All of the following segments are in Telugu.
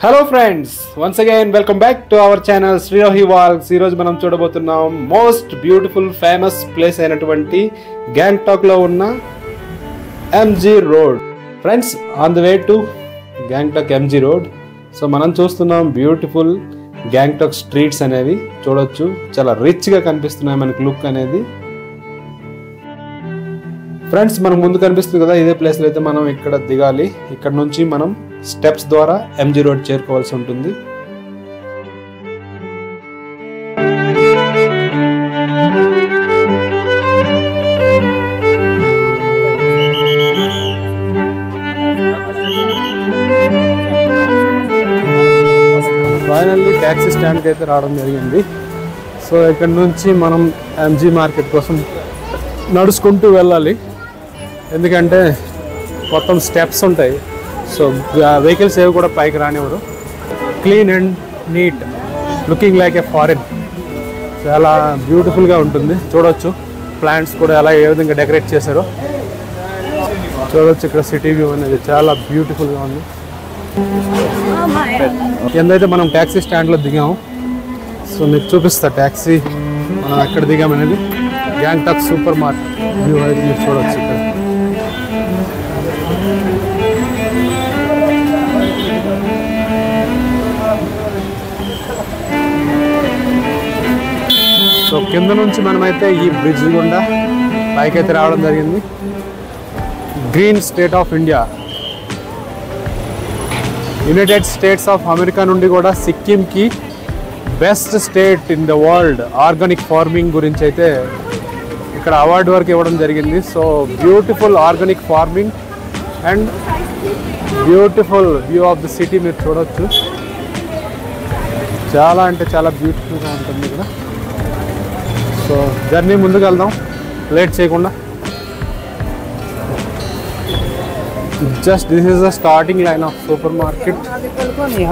Hello friends, once again welcome back to our channel Srirohi Walks. ఈ రోజు మనం చూడబోతున్నాం మోస్ట్ బ్యూటిఫుల్ ఫేమస్ ప్లేస్ అయినటువంటి గ్యాంగ్టాక్ లో ఉన్న MG road. Friends, on the way to Gangtok MG road. So మనం చూస్తున్నాం బ్యూటిఫుల్ గ్యాంగ్టాక్ స్ట్రీట్స్ అనేవి చూడొచ్చు. చాలా రిచ్ గా కనిపిస్తున్నాయి మనకి లుక్ అనేది. ఫ్రెండ్స్, మనకు ముందు కనిపిస్తుంది కదా, ఇదే ప్లేస్ లో అయితే మనం ఇక్కడ దిగాలి. ఇక్కడ నుంచి మనం స్టెప్స్ ద్వారా ఎంజీ రోడ్ చేరుకోవాల్సి ఉంటుంది. ఫైనల్లీ ట్యాక్సీ స్టాండ్కి అయితే రావడం జరిగింది. సో ఇక్కడ నుంచి మనం ఎంజీ మార్కెట్ కోసం నడుచుకుంటూ వెళ్ళాలి, ఎందుకంటే మొత్తం స్టెప్స్ ఉంటాయి. సో వెహికల్స్ ఏవి కూడా పైకి రానివ్వరు. Clean and neat, looking like a foreign. చాలా బ్యూటిఫుల్గా ఉంటుంది. చూడొచ్చు ప్లాంట్స్ కూడా ఎలా ఏ విధంగా డెకరేట్ చేశారో చూడొచ్చు. ఇక్కడ సిటీ వ్యూ అనేది చాలా బ్యూటిఫుల్గా ఉంది. కిందైతే మనం ట్యాక్సీ స్టాండ్లో దిగాము. సో మీకు చూపిస్తా ట్యాక్సీ మనం ఎక్కడ దిగామనేది. గ్యాంగ్టాక్ సూపర్ మార్కెట్ వ్యూ అనేది మీరు చూడవచ్చు. ఇక్కడ సో కింద నుంచి మనమైతే ఈ బ్రిడ్జ్ గుండా పైకి అయితే రావడం జరిగింది. Green state of India, United States of America నుండి కూడా సిక్కింకి best state in the world organic farming గురించి అయితే ఇక్కడ అవార్డు వరకు ఇవ్వడం జరిగింది. So beautiful organic farming and beautiful view of the city మీరు చూడవచ్చు. చాలా అంటే చాలా బ్యూటిఫుల్గా ఉంటుంది ఇక్కడ. సో జర్నీ ముందుకు వెళ్దాం లేట్ చేయకుండా. Just this is the starting line of super market.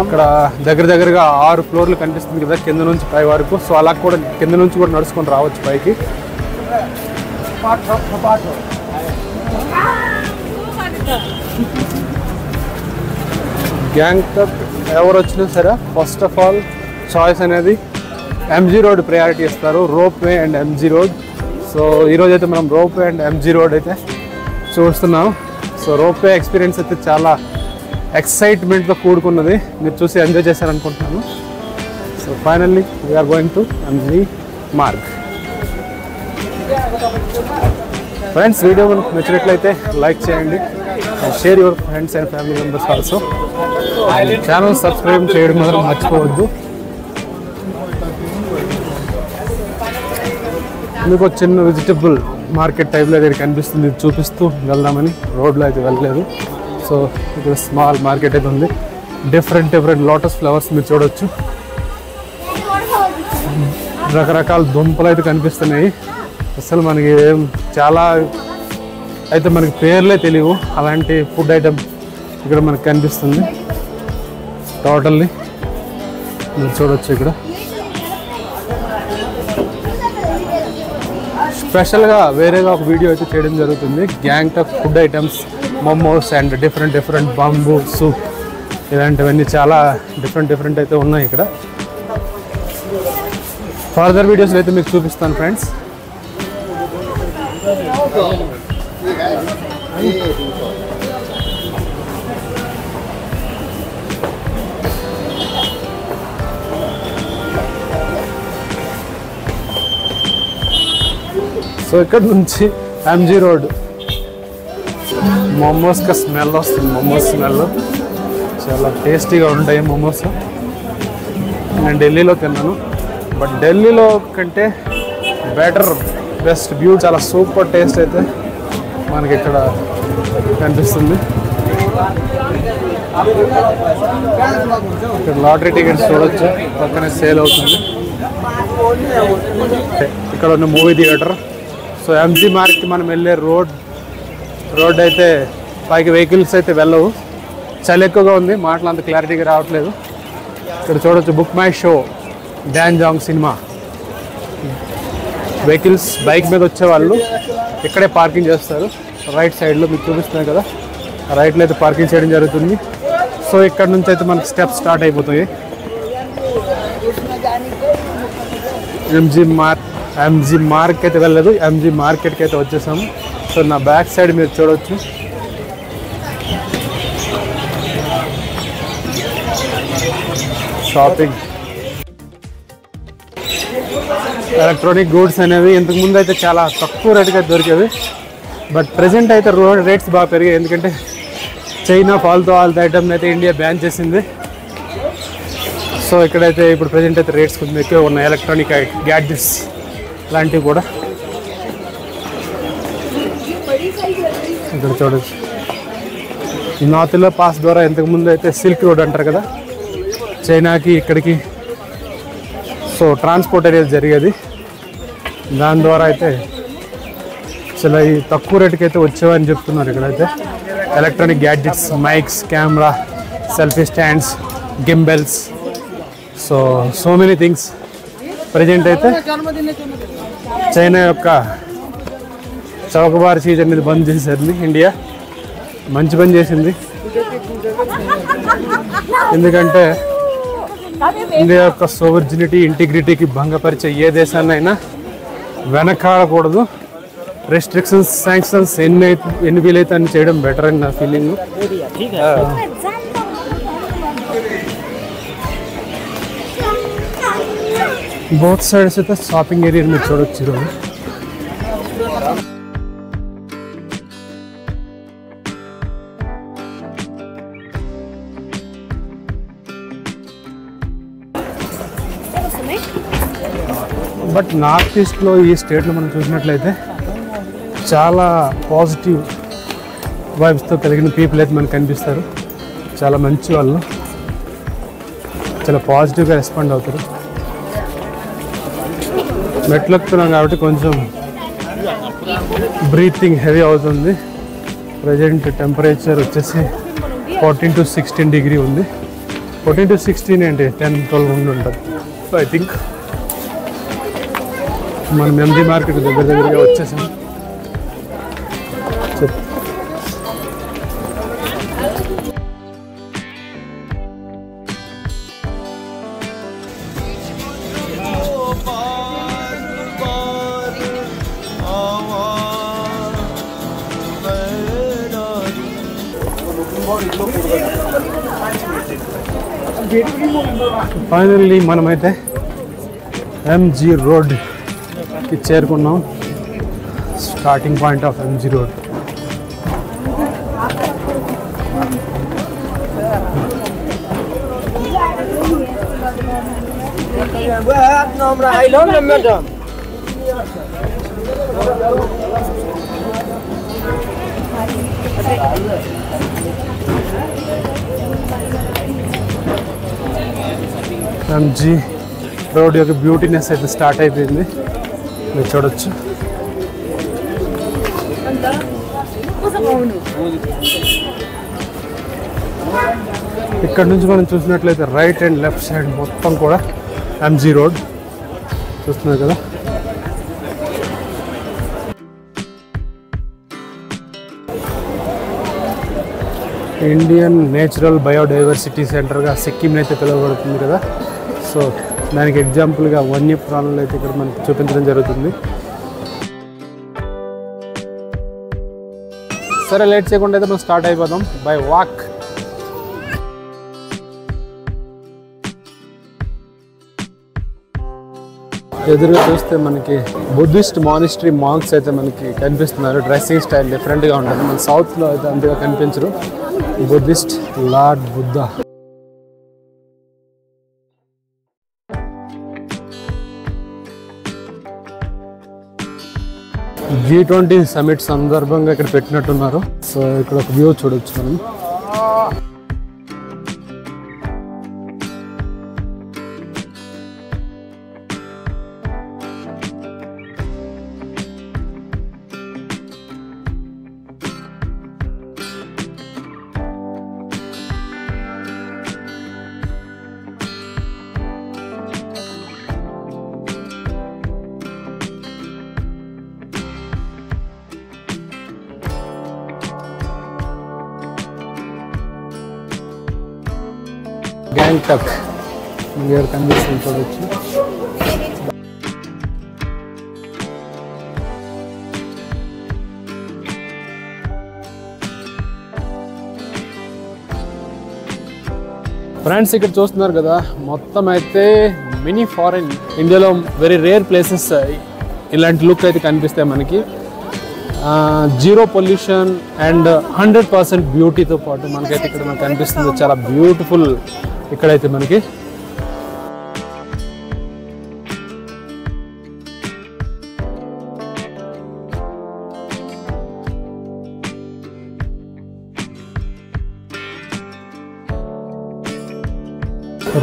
ఇక్కడ దగ్గరగా 6 ఫ్లోర్లు కనిపిస్తుంది కదా కింద నుంచి పై వరకు. సో అలా కూడా కింద నుంచి కూడా నడుచుకొని రావచ్చు పైకి. గ్యాంగ్టాక్ ఎవరు వచ్చినా సరే ఫస్ట్ ఆఫ్ ఆల్ చాయిస్ అనేది ఎంజీ రోడ్ ప్రయారిటీ ఇస్తారు, rope way and MG road. So ఈరోజు అయితే మనం rope way and MG road అయితే చూస్తున్నాం. సో రోప్ వే ఎక్స్పీరియన్స్ అయితే చాలా ఎక్సైట్మెంట్తో కూడుకున్నది. మీరు చూసి ఎంజాయ్ చేశారనుకుంటున్నాను. So finally we are going to MG Marg. Friends, video మనకు నచ్చినట్లయితే లైక్ చేయండి, share your friends and family members also. Channel subscribe చేయడం మాత్రం మర్చిపోవద్దు. మీకు చిన్న వెజిటబుల్ మార్కెట్ టైప్లో దగ్గర కనిపిస్తుంది, చూపిస్తూ వెళ్దామని. రోడ్లో అయితే వెళ్ళలేదు. సో ఇక్కడ స్మాల్ మార్కెట్ అయితే ఉంది. డిఫరెంట్ లోటస్ ఫ్లవర్స్ మీరు చూడవచ్చు. రకరకాల దుంపలు అయితే కనిపిస్తున్నాయి. అసలు మనకి చాలా అయితే మనకి పేర్లే తెలియవు, అలాంటి ఫుడ్ ఐటమ్ ఇక్కడ మనకు కనిపిస్తుంది. టోటల్లీ మీరు చూడవచ్చు. ఇక్కడ స్పెషల్గా వేరేగా ఒక వీడియో అయితే చేయడం జరుగుతుంది. Gangtok food items, momos and different bamboo soup, ఇలాంటివన్నీ చాలా డిఫరెంట్ అయితే ఉన్నాయి ఇక్కడ. ఫర్దర్ వీడియోస్లో అయితే మీకు చూపిస్తాను ఫ్రెండ్స్. సో ఇక్కడ నుంచి ఎంజీ రోడ్ మోమోస్గా స్మెల్ వస్తుంది. మోమోస్ స్మెల్ చాలా టేస్టీగా ఉంటాయి మోమోస్. నేను ఢిల్లీలో తిన్నాను, బట్ ఢిల్లీలో కంటే బెస్ట్ వ్యూ, చాలా సూపర్ టేస్ట్ అయితే మనకి ఇక్కడ కనిపిస్తుంది. ఇక్కడ లాటరీ టికెట్స్ చూడొచ్చు, పక్కనే సేల్ అవుతుంది. ఇక్కడ ఉన్న movie theatre. So MG market మనం వెళ్ళే రోడ్ అయితే పైకి వెహికల్స్ అయితే వెళ్ళవు. చలి ఎక్కువగా ఉంది, మాటలు అంత క్లారిటీగా రావట్లేదు. ఇక్కడ చూడొచ్చు బుక్ మై షో డాన్ జాంగ్ సినిమా. వెహికల్స్ బైక్ మీద వచ్చే వాళ్ళు ఇక్కడే పార్కింగ్ చేస్తారు. రైట్ సైడ్లో మీకు చూపిస్తున్నాయి కదా, రైట్లో అయితే పార్కింగ్ చేయడం జరుగుతుంది. సో ఇక్కడ నుంచి అయితే మనకి స్టెప్స్ స్టార్ట్ అయిపోతాయి. ఎంజీ మార్క్ అయితే వెళ్ళలేదు, ఎంజీ మార్కెట్కి అయితే వచ్చేసాము. సో నా బ్యాక్ సైడ్ మీరు చూడవచ్చు. షాపింగ్, ఎలక్ట్రానిక్ గూడ్స్ అనేవి ఇంతకుముందు అయితే చాలా తక్కువ రేటుగా దొరికేవి. బట్ ప్రజెంట్ అయితే రేట్స్ బాగా పెరిగాయి. ఎందుకంటే చైనా ఫాల్తూ ఆల్ ఐటమ్ అయితే ఇండియా బ్యాన్ చేసింది. సో ఇక్కడైతే ఇప్పుడు ప్రజెంట్ అయితే రేట్స్ కొంచెం ఎక్కువ ఉన్నాయి. ఎలక్ట్రానిక్ గ్యాడ్జెట్స్ లాంటివి కూడా ఇక్కడ చూడవచ్చు. నార్త్లో పాస్ ద్వారా ఇంతకుముందు అయితే సిల్క్ రోడ్ అంటారు కదా, చైనాకి ఇక్కడికి సో ట్రాన్స్పోర్ట్ అనేది జరిగేది. దాని ద్వారా అయితే చాలా ఈ తక్కువ రేటుకి అయితే వచ్చేవని చెప్తున్నారు. ఇక్కడైతే electronic gadgets, mics, camera, selfie stands, gimbals, so many things. Present అయితే చైనా యొక్క చౌకబార్ సీజ్ అనేది బంద్ చేసేది ఇండియా. మంచి పని చేసింది, ఎందుకంటే ఇండియా యొక్క సోవర్జినిటీ, ఇంటిగ్రిటీకి భంగపరిచే ఏ దేశాన్నైనా వెనకాడకూడదు. రెస్ట్రిక్షన్స్, శాంక్షన్స్ ఎన్ని వీలైతే అన్ని చేయడం బెటర్ అని నా ఫీలింగ్. బోత్ సైడ్స్ అయితే షాపింగ్ ఏరియా మీరు చూడొచ్చు ఈరోజు. బట్ నార్త్ ఈస్ట్లో ఈ స్టేట్లో మనం చూసినట్లయితే చాలా పాజిటివ్ వైబ్స్తో కలిగిన పీపుల్ అయితే మనకు కనిపిస్తారు. చాలా మంచి వాళ్ళు, చాలా పాజిటివ్గా రెస్పాండ్ అవుతారు. మెట్లు ఎక్కుతున్నాం కాబట్టి కొంచెం బ్రీతింగ్ హెవీ అవుతుంది. ప్రజెంట్ టెంపరేచర్ వచ్చేసి 14 to 16 డిగ్రీ ఉంది. 14 to 16 ఏంటి, 10-12 ఉండి ఉంటుంది. సో ఐ థింక్ మనం ఎంజీ మార్కెట్ దగ్గరగా వచ్చేసాం. ఫైనల్లీ మనమైతే ఎంజీ రోడ్కి చేరుకున్నాం. Starting point of MG road. MG road యొక్క బ్యూటీనెస్ అయితే స్టార్ట్ అయిపోయింది, మీరు చూడొచ్చు. ఇక్కడ నుంచి మనం చూసినట్లయితే రైట్ అండ్ లెఫ్ట్ సైడ్ మొత్తం కూడా ఎంజీ రోడ్ చూస్తున్నారు కదా. ఇండియన్ నేచురల్ బయోడైవర్సిటీ సెంటర్గా సిక్కింని అయితే పిలువబడుతుంది కదా. సో దానికి ఎగ్జాంపుల్గా వన్యప్రాణులు అయితే ఇక్కడ మనకి చూపించడం జరుగుతుంది. సరే, లేట్ చేయకుండా అయితే మనం స్టార్ట్ అయిపోదాం బై వాక్. ఎదురుగా చూస్తే మనకి బుద్ధిస్ట్ మానిస్ట్రీ మాంక్స్ అయితే మనకి కనిపిస్తున్నారు. డ్రెస్సింగ్ స్టైల్ డిఫరెంట్గా ఉంటుంది. మన సౌత్లో అయితే అంతగా కనిపించరు. Buddhist lord Buddha. G20 summit సందర్భంగా ఇక్కడ పెట్టినట్టున్నారు. సో ఇక్కడ ఒక వ్యూ చూడొచ్చు మనం. గ్యాంగ్టాక్ మీరు కనిపిస్తుంది చూడొచ్చు. ఫ్రెండ్స్ ఇక్కడ చూస్తున్నారు కదా, మొత్తం అయితే మినీ ఫారెన్. ఇండియాలో వెరీ రేర్ ప్లేసెస్ ఇలాంటి లుక్ అయితే కనిపిస్తాయి మనకి. 0 పొల్యూషన్ అండ్ 100% బ్యూటీతో పాటు మనకైతే ఇక్కడ మనకు కనిపిస్తుంది. చాలా బ్యూటిఫుల్ ఇక్కడైతే మనకి.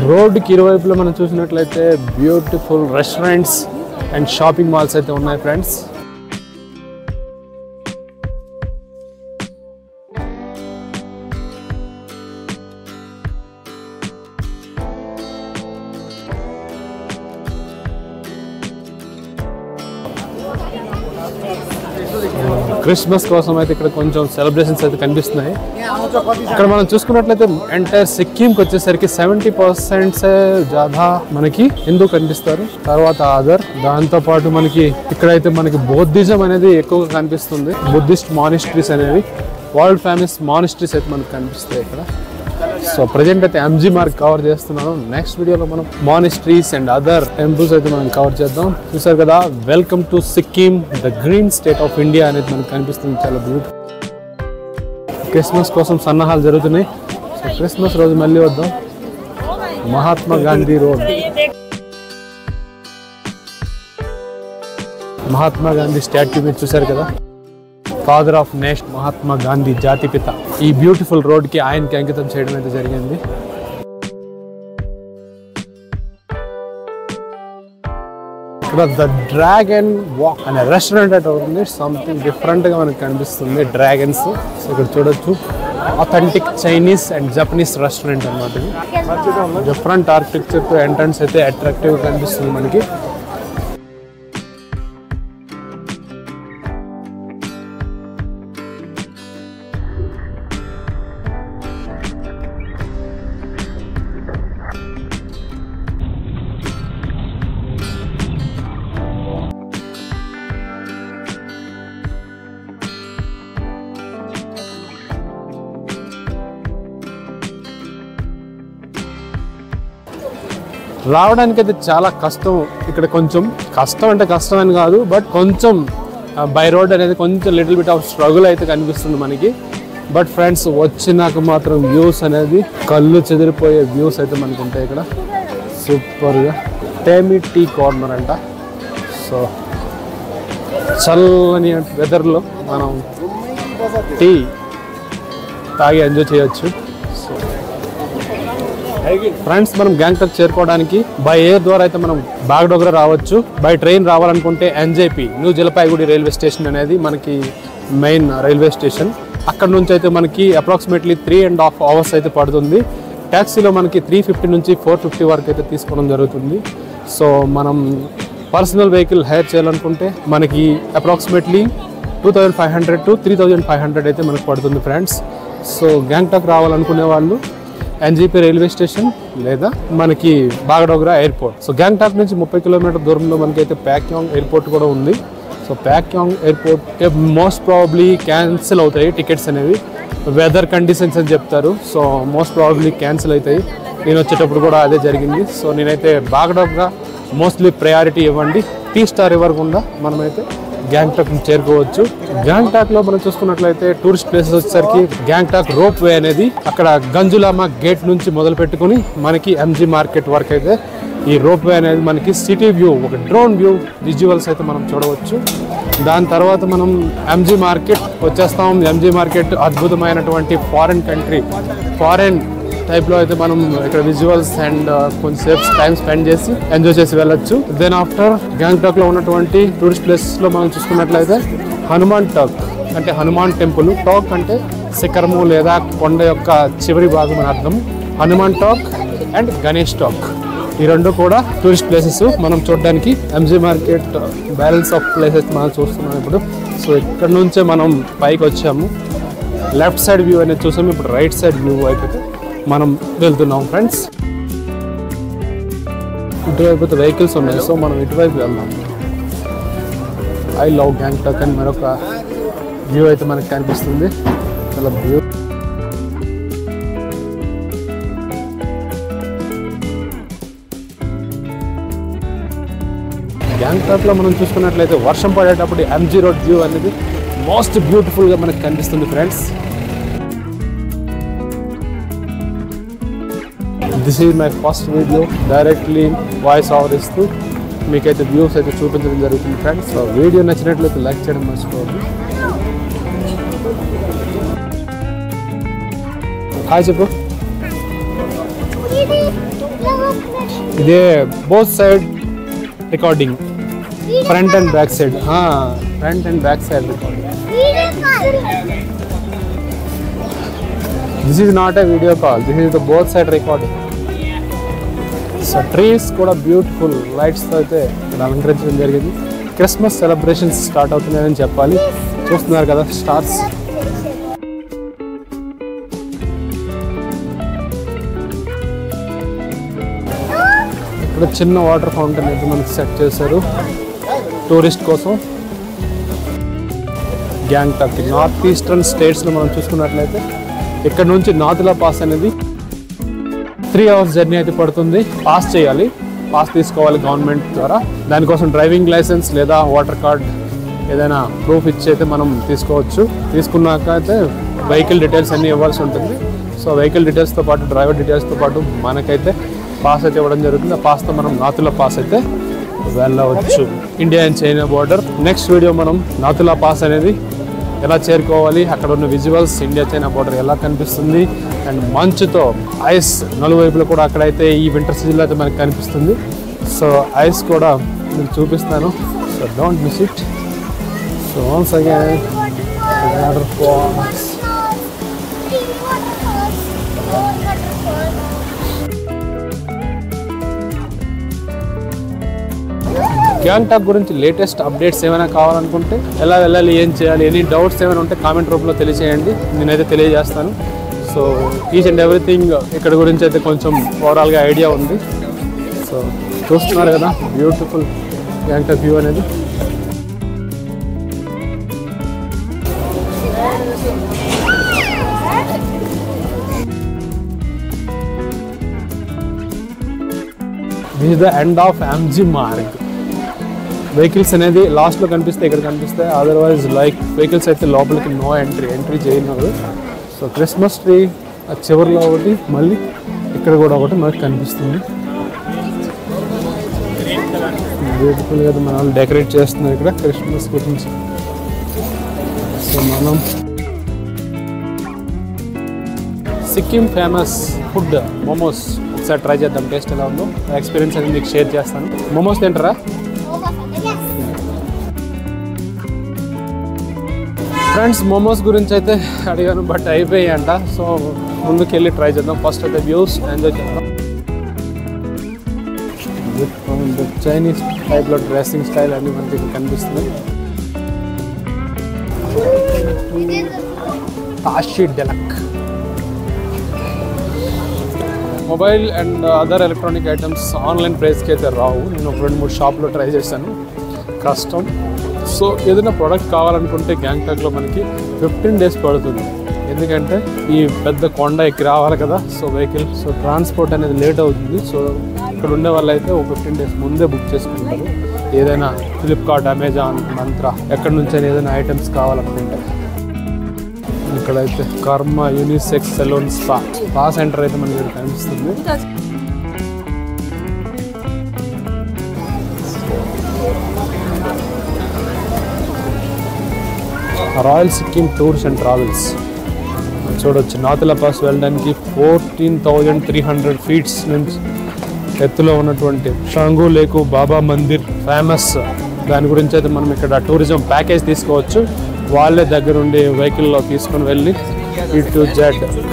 రోడ్డుకి ఇరువైపులో మనం చూసినట్లయితే beautiful restaurants and shopping malls అయితే ఉన్నాయి ఫ్రెండ్స్. క్రిస్మస్ కోసం అయితే ఇక్కడ కొంచెం సెలబ్రేషన్స్ అయితే కనిపిస్తున్నాయి. ఇక్కడ మనం చూసుకున్నట్లయితే ఎంటైర్ సిక్కింకి వచ్చేసరికి 70% జాదా మనకి హిందూ కనిపిస్తారు, తర్వాత అదర్. దాంతో పాటు మనకి ఇక్కడైతే మనకి బౌద్ధిజం అనేది ఎక్కువగా కనిపిస్తుంది. బుద్ధిస్ట్ మానిస్ట్రీస్ అనేవి, వరల్డ్ ఫేమస్ మానిస్ట్రీస్ అయితే మనకు కనిపిస్తాయి ఇక్కడ. సో ప్రజెంట్ అయితే ఎంజీ మార్క్ కవర్ చేస్తున్నాను. నెక్స్ట్ వీడియోలో మనం మానిస్ట్రీస్ అండ్ అదర్ టెంపుల్స్ అయితే మనం కవర్ చేద్దాం. చూసారు కదా, welcome to Sikkim, the green state of India అనేది మనకు కనిపిస్తుంది. చాలా బ్యూటిఫుల్. క్రిస్మస్ కోసం సన్నాహాలు జరుగుతున్నాయి. సో క్రిస్మస్ రోజు మళ్ళీ వద్దాం. మహాత్మా గాంధీ రోడ్, మహాత్మా గాంధీ స్టాట్యూ మీరు చూసారు కదా, father of nation Mahatma Gandhi, జాతిపిత. ఈ బ్యూటిఫుల్ రోడ్కి ఆయనకి అంకితం చేయడం అయితే జరిగింది. ఇక్కడ ద డ్రాగన్ వాక్ అనే రెస్టారెంట్ అయితే ఉంది. సంథింగ్ డిఫరెంట్గా మనకు కనిపిస్తుంది, డ్రాగన్స్. సో ఇక్కడ చూడొచ్చు, authentic Chinese and Japanese restaurant అన్నమాట. డిఫరెంట్ ఆర్కిటెక్చర్తో ఎంట్రన్స్ అయితే అట్రాక్టివ్గా కనిపిస్తుంది మనకి. రావడానికి అయితే చాలా కష్టం. ఇక్కడ కొంచెం కష్టం అంటే కష్టం అని కాదు, బట్ కొంచెం బై రోడ్ అనేది కొంచెం లిటిల్ బిట్ ఆఫ్ స్ట్రగుల్ అయితే కనిపిస్తుంది మనకి. బట్ ఫ్రెండ్స్ వచ్చినాక మాత్రం వ్యూస్ అనేది కళ్ళు చెదిరిపోయే వ్యూస్ అయితే మనకు ఉంటాయి ఇక్కడ. సూపర్గా టేమి టీ కార్నర్ అంట. సో చల్లని వెదర్లో మనం టీ తాగి ఎంజాయ్ చేయొచ్చు. ఫ్రెండ్స్ మనం గ్యాంగ్టాక్ చేరుకోవడానికి బై ఎయిర్ ద్వారా అయితే మనం బాగ్డోగ్రా రావచ్చు. బై ట్రైన్ రావాలనుకుంటే ఎన్జేపీ, న్యూ జలపాయిగుడి రైల్వే స్టేషన్ అనేది మనకి మెయిన్ రైల్వే స్టేషన్. అక్కడ నుంచి అయితే మనకి అప్రాక్సిమేట్లీ 3.5 hours అయితే పడుతుంది. ట్యాక్సీలో మనకి 350 నుంచి 450 వరకు అయితే తీసుకోవడం జరుగుతుంది. సో మనం పర్సనల్ వెహికల్ హైర్ చేయాలనుకుంటే మనకి అప్రాక్సిమేట్లీ 2500 to 3500 అయితే మనకు పడుతుంది ఫ్రెండ్స్. సో గ్యాంగ్టాక్ రావాలనుకునే వాళ్ళు ఎన్జీపీ రైల్వే స్టేషన్ లేదా మనకి బాగ్డోగ్రా ఎయిర్పోర్ట్. సో గ్యాంగ్టాక్ నుంచి 30 కిలోమీటర్ దూరంలో మనకైతే ప్యాక్యాంగ్ ఎయిర్పోర్ట్ కూడా ఉంది. So Pakyong airport most probably cancel అవుతాయి టికెట్స్ అనేవి, వెదర్ కండిషన్స్ అని చెప్తారు. సో మోస్ట్ ప్రాబబ్లీ క్యాన్సిల్ అవుతాయి. నేను వచ్చేటప్పుడు కూడా అదే జరిగింది. సో నేనైతే బాగ్డోగ్రా మోస్ట్లీ ప్రయారిటీ ఇవ్వండి. టీ స్టార్ ఇవ్వకుండా మనమైతే గ్యాంగ్టాక్ చేరుకోవచ్చు. గ్యాంగ్టాక్ లో మనం చూసుకున్నట్లయితే టూరిస్ట్ ప్లేసెస్ వచ్చేసరికి గ్యాంగ్టాక్ రోప్ వే అనేది అక్కడ గంజులామా గేట్ నుంచి మొదలు పెట్టుకుని మనకి ఎంజీ మార్కెట్ వరకు అయితే ఈ రోప్ వే అనేది మనకి సిటీ వ్యూ, ఒక డ్రోన్ వ్యూ విజువల్స్ అయితే మనం చూడవచ్చు. దాని తర్వాత మనం ఎంజీ మార్కెట్ వచ్చేస్తాం. ఎంజీ మార్కెట్ అద్భుతమైనటువంటి ఫారెన్ కంట్రీ, ఫారెన్ టైప్లో అయితే మనం ఇక్కడ విజువల్స్ అండ్ కొంచెంసేపు టైం స్పెండ్ చేసి ఎంజాయ్ చేసి వెళ్ళొచ్చు. దెన్ ఆఫ్టర్ గ్యాంగ్టాక్లో ఉన్నటువంటి టూరిస్ట్ ప్లేసెస్లో మనం చూసుకున్నట్లయితే హనుమాన్ టాక్ అంటే హనుమాన్ టెంపుల్. టాక్ అంటే శిఖరము లేదా కొండ యొక్క చివరి భాగం అని అర్థం. Hanuman talk and Ganesh talk ఈ రెండు కూడా టూరిస్ట్ ప్లేసెస్ మనం చూడడానికి. MG market balance of places మనం చూస్తున్నాం ఇప్పుడు. సో ఇక్కడ నుంచే మనం పైకి వచ్చాము. లెఫ్ట్ సైడ్ వ్యూ అనేది చూసాము, ఇప్పుడు రైట్ సైడ్ వ్యూ అయిపోతే మనం వెళ్తున్నాం ఫ్రెండ్స్. ఇటువైపు అయితే వెహికల్స్ ఉన్నాయి, సో మనం ఇటువైపు వెళ్దాం. ఐ లవ్ గ్యాంగ్టాక్ అని మరొక వ్యూ అయితే మనకు కనిపిస్తుంది. చాలా వ్యూ. గ్యాంగ్టాక్లో మనం చూసుకున్నట్లయితే వర్షం పడేటప్పుడు ఎంజీ రోడ్ వ్యూ అనేది మోస్ట్ బ్యూటిఫుల్గా మనకు కనిపిస్తుంది friends. This is my first video, directly voice over ఇస్తూ మీకైతే వ్యూస్ అయితే చూపించడం జరుగుతుంది ఫ్రెండ్స్. సో వీడియో నచ్చినట్లయితే లైక్ చేయడం మర్చిపోవద్దు. హాయ్ చెప్పు. ఇదే both side recording, front and back side. Front and back side recording. This is not a video call, this is the both side recording. So trees కూడా బ్యూటిఫుల్ లైట్స్తో అయితే ఇక్కడ అలంకరించడం జరిగింది. క్రిస్మస్ సెలబ్రేషన్స్ స్టార్ట్ అవుతున్నాయని చెప్పాలి. చూస్తున్నారు కదా స్టార్స్. ఇక్కడ చిన్న వాటర్ ఫౌంటైన్ అయితే మనకి సెట్ చేశారు టూరిస్ట్ కోసం. గ్యాంగ్టాక్ నార్త్ ఈస్టర్న్ స్టేట్స్లో మనం చూసుకున్నట్లయితే ఇక్కడ నుంచి నాతులా పాస్ అనేది 3 hours జర్నీ అయితే పడుతుంది. పాస్ చేయాలి, పాస్ తీసుకోవాలి గవర్నమెంట్ ద్వారా. దానికోసం డ్రైవింగ్ లైసెన్స్ లేదా ఓటర్ కార్డ్ ఏదైనా ప్రూఫ్ ఇచ్చి అయితే మనం తీసుకోవచ్చు. తీసుకున్నాక అయితే వెహికల్ డీటెయిల్స్ అన్నీ ఇవ్వాల్సి ఉంటుంది. సో వెహికల్ డీటెయిల్స్తో పాటు డ్రైవర్ డీటెయిల్స్తో పాటు మనకైతే పాస్ అయితే ఇవ్వడం జరుగుతుంది. ఆ పాస్తో మనం నాతులా పాస్ అయితే వెళ్ళవచ్చు. India and China border. Next video మనం నాతులా పాస్ అనేది ఎలా చేరుకోవాలి, అక్కడ ఉన్న విజువల్స్, ఇండియా చైనా బోర్డర్ ఎలా కనిపిస్తుంది, అండ్ మంచుతో ఐస్ నలువైపులో కూడా అక్కడైతే ఈ వింటర్ సీజన్లో అయితే మనకు కనిపిస్తుంది. సో ఐస్ కూడా మీకు చూపిస్తాను. So don't miss it. So once again waterfalls. Gangtok గురించి లేటెస్ట్ అప్డేట్స్ ఏమైనా కావాలనుకుంటే ఎలా వెళ్ళాలి, ఏం చేయాలి, ఎనీ డౌట్స్ ఏమైనా ఉంటే కామెంట్ రూపంలో తెలియజేయండి, నేనైతే తెలియజేస్తాను. సో ఈచ్ అండ్ ఎవ్రీథింగ్ ఇక్కడ గురించి అయితే కొంచెం ఓవరాల్గా ఐడియా ఉంది. సో చూస్తున్నారు కదా బ్యూటిఫుల్ గ్యాంగ్టాక్ వ్యూ అనేది. This is the end of MG Marg. Vehicles అనేది లాస్ట్లో కనిపిస్తాయి, ఇక్కడ కనిపిస్తాయి. అదర్వైజ్ లైక్ వెహికల్స్ అయితే లోపలికి నో ఎంట్రీ చేయలేదు. సో క్రిస్మస్ ట్రీ చివరిలో ఒకటి, మళ్ళీ ఇక్కడ కూడా ఒకటి మనకు కనిపిస్తుంది. బ్యూటిఫుల్గా మన వాళ్ళు డెకరేట్ చేస్తున్నారు ఇక్కడ క్రిస్మస్ గురించి. సో మనం సిక్కిం ఫేమస్ ఫుడ్ మోమోస్ ఒకసారి ట్రై చేద్దాం, టేస్ట్ ఎలా ఉందో. ఎక్స్పీరియన్స్ అనేది మీకు షేర్ చేస్తాను. మోమోస్ తింటారా? ఫ్రెండ్స్ మోమోస్ గురించి అయితే అడిగాను, బట్ అయిపోయాయి అంట. సో ముందుకు వెళ్ళి ట్రై చేద్దాం. ఫస్ట్ అయితే వ్యూస్ ఎంజాయ్ చేద్దాం. చైనీస్ టైప్లో డ్రెస్సింగ్ స్టైల్ అన్ని మనకి కనిపిస్తుంది. Tashi Delek. Mobile and other electronic items online ప్రైస్కి అయితే రావు. నేను ఒక 2-3 షాప్లో ట్రై చేశాను, కష్టం. సో ఏదైనా ప్రోడక్ట్ కావాలనుకుంటే గ్యాంగ్టాక్లో మనకి 15 days పడుతుంది. ఎందుకంటే ఈ పెద్ద కొండ ఎక్కి రావాలి కదా, సో వెహికల్, సో ట్రాన్స్పోర్ట్ అనేది లేట్ అవుతుంది. సో ఇక్కడ ఉండే వాళ్ళు అయితే ఒక 15 days ముందే బుక్ చేసుకుంటారు. ఏదైనా ఫ్లిప్కార్ట్, అమెజాన్, మంత్రా ఎక్కడి నుంచి అయినా ఏదైనా ఐటమ్స్ కావాలనుకుంటే. ఇక్కడైతే కర్మ యూనిసెక్స్ సెలూన్ స్పా సెంటర్ అయితే మనకి ఇక్కడ కనిపిస్తుంది. Royal Sikkim tours and travels చూడొచ్చు. నాతులా పాస్ వెళ్ళడానికి 14,300 feet నుంచి ఎత్తులో ఉన్నటువంటి షాంగు లేకు బాబా మందిర్ ఫేమస్. దాని గురించి అయితే మనం ఇక్కడ టూరిజం ప్యాకేజ్ తీసుకోవచ్చు. వాళ్ళే దగ్గరుండి వెహికల్లో తీసుకొని వెళ్ళి E to Z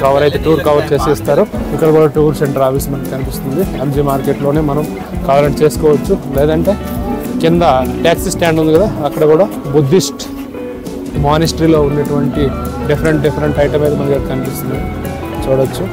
కవర్ అయితే టూర్ కవర్ చేసేస్తారు. ఇక్కడ కూడా టూర్స్ అండ్ ట్రావెల్స్ మనకు కనిపిస్తుంది. ఎంజీ మార్కెట్లోనే మనం కావాలంటే చేసుకోవచ్చు. లేదంటే కింద ట్యాక్సీ స్టాండ్ ఉంది కదా, అక్కడ కూడా బుద్ధిస్ట్ మానిస్ట్రీలో ఉన్నటువంటి డిఫరెంట్ ఐటమ్ అయితే మనకి కనిపిస్తుంది, చూడొచ్చు.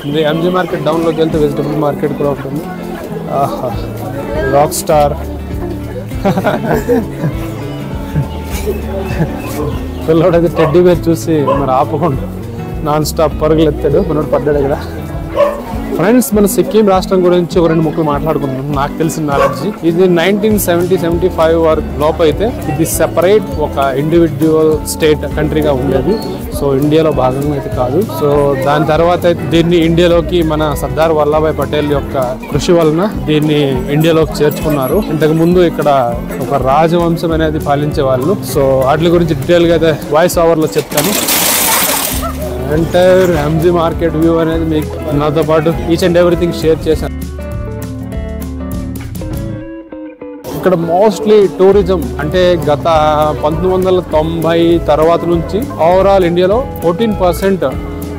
వస్తుంది. ఎంజీ మార్కెట్ డౌన్లోకి వెళ్తే వెజిటబుల్ మార్కెట్ కూడా ఉంటుంది. ఆహా, రాక్ స్టార్ పిల్లవాడైతే టెడ్డీ బేర్ చూసి మరి ఆపకుండా నాన్ స్టాప్ పరుగులు ఎత్తాడు. మనోడు పడ్డాడు ఇక్కడ. ఫ్రెండ్స్, మన సిక్కిం రాష్ట్రం గురించి ఒక 2 ముక్కలు మాట్లాడుకుంటున్నాం. నాకు తెలిసిన నాలెడ్జ్ ఇది 1970-75 వరకు లోపు అయితే ఇది సెపరేట్ ఒక ఇండివిడ్యువల్ స్టేట్ కంట్రీగా ఉండేది. సో ఇండియాలో భాగంగా అయితే కాదు. సో దాని తర్వాత అయితే దీన్ని ఇండియాలోకి మన సర్దార్ వల్లభాయ్ పటేల్ యొక్క కృషి వలన దీన్ని ఇండియాలోకి చేర్చుకున్నారు. ఇంతకు ముందు ఇక్కడ ఒక రాజవంశం అనేది పాలించే వాళ్ళు. సో వాటి గురించి డీటెయిల్ గా అయితే వాయిస్ ఓవర్ లో చెప్తాను. ఎంటైర్ ఎంజీ మార్కెట్ వ్యూ అనేది మీకు నాతో పాటు ఈచ్ అండ్ ఎవ్రీథింగ్ షేర్ చేశాను. ఇక్కడ మోస్ట్లీ టూరిజం అంటే గత 1990 తర్వాత నుంచి ఓవరాల్ ఇండియాలో 14%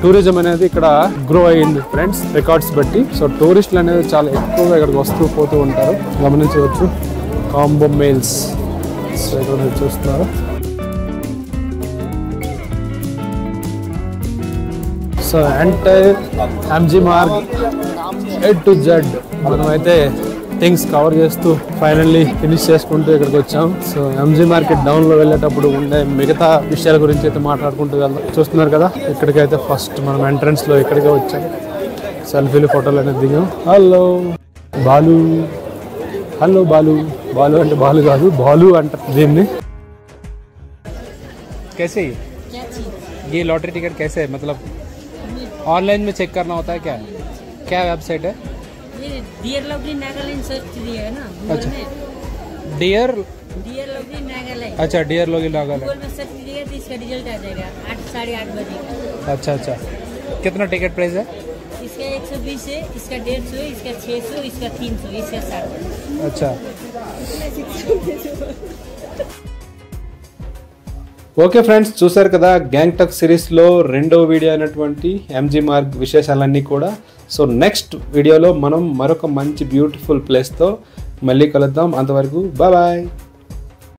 టూరిజం అనేది ఇక్కడ గ్రో అయ్యింది ఫ్రెండ్స్, రికార్డ్స్ బట్టి. సో టూరిస్టులు అనేది చాలా ఎక్కువగా ఇక్కడికి వస్తూ పోతూ ఉంటారు, గమనించవచ్చు. కాంబో మెయిల్స్ సో ఇక్కడ మీరు చూస్తున్నారు. So entire MG mark A to Z మనమైతే థింగ్స్ కవర్ చేస్తూ ఫైనల్లీ ఫినిష్ చేసుకుంటూ ఇక్కడికి వచ్చాం. సో ఎంజీ మార్కెట్ డౌన్లో వెళ్ళేటప్పుడు ఉండే మిగతా విషయాల గురించి అయితే మాట్లాడుకుంటూ వెళ్దాం. చూస్తున్నారు కదా, ఇక్కడికైతే ఫస్ట్ మనం ఎంట్రన్స్లో ఇక్కడికే వచ్చాం. సెల్ఫీలు, ఫోటోలు అనేది దిగాం. Hello Balu, hello Balu. బాలు అంటే బాలు కాదు, బాలు అంటారు దీన్ని. कैसे ये लॉटरी टिकट कैसे है? मतलब ऑनलाइन में चेक करना होता है क्या? क्या वेबसाइट है? ये डियर लवली नागालैंड सर्च दिया है ना गूगल अच्छा। में। Dear lovely Nagaland. अच्छा, डियर लवली नागालैंड। गूगल में सर्च कीजिएगा तो इसका रिजल्ट आ जाएगा 8 साढ़े 8 बजे। अच्छा अच्छा, कितना टिकट प्राइस है? इसका 120 है, इसका 150 है, इसका 600, इसका 300, इसका 60। अच्छा, ఓకే ఫ్రెండ్స్, చూసారు కదా గ్యాంగ్టాక్ సిరీస్లో 2వ వీడియో అయినటువంటి ఎంజీ మార్గ్ విశేషాలన్నీ కూడా. సో నెక్స్ట్ వీడియోలో మనం మరొక మంచి బ్యూటిఫుల్ ప్లేస్తో మళ్ళీ కలుద్దాం. అంతవరకు బాయ్ బాయ్.